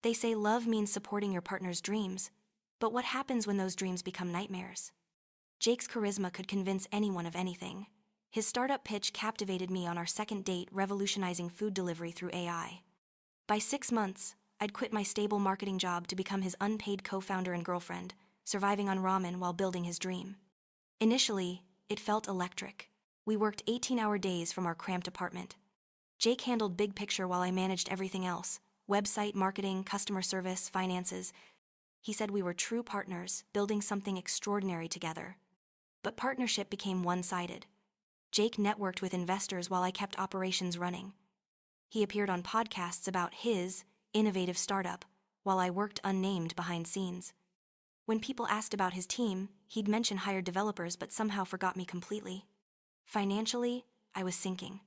They say love means supporting your partner's dreams, but what happens when those dreams become nightmares? Jake's charisma could convince anyone of anything. His startup pitch captivated me on our second date, revolutionizing food delivery through AI. By 6 months, I'd quit my stable marketing job to become his unpaid co-founder and girlfriend, surviving on ramen while building his dream. Initially, it felt electric. We worked 18-hour days from our cramped apartment. Jake handled big picture while I managed everything else: website, marketing, customer service, finances. He said we were true partners, building something extraordinary together. But partnership became one-sided. Jake networked with investors while I kept operations running. He appeared on podcasts about his innovative startup, while I worked unnamed behind scenes. When people asked about his team, he'd mention hired developers but somehow forgot me completely. Financially, I was sinking.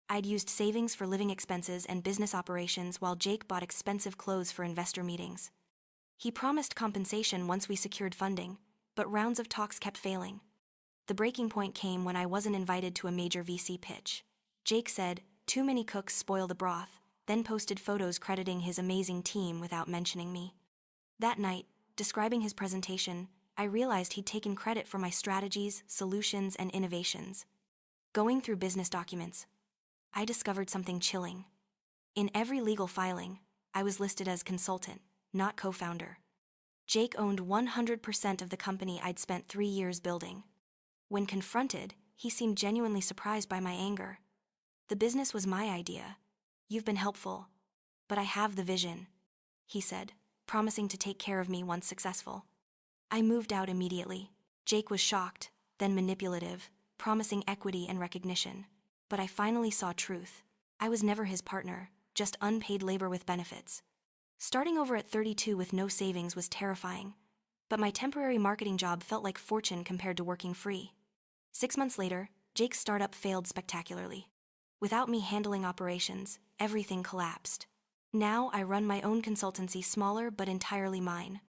I'd used savings for living expenses and business operations while Jake bought expensive clothes for investor meetings. He promised compensation once we secured funding, but rounds of talks kept failing. The breaking point came when I wasn't invited to a major VC pitch. Jake said, "Too many cooks spoil the broth," then posted photos crediting his amazing team without mentioning me. That night, describing his presentation, I realized he'd taken credit for my strategies, solutions, and innovations. Going through business documents, I discovered something chilling. In every legal filing, I was listed as consultant, not co-founder. Jake owned 100% of the company I'd spent 3 years building. When confronted, he seemed genuinely surprised by my anger. "The business was my idea. You've been helpful. But I have the vision," he said, promising to take care of me once successful. I moved out immediately. Jake was shocked, then manipulative, promising equity and recognition. But I finally saw truth. I was never his partner, just unpaid labor with benefits. Starting over at 32 with no savings was terrifying, but my temporary marketing job felt like fortune compared to working free. 6 months later, Jake's startup failed spectacularly. Without me handling operations, everything collapsed. Now I run my own consultancy, smaller but entirely mine.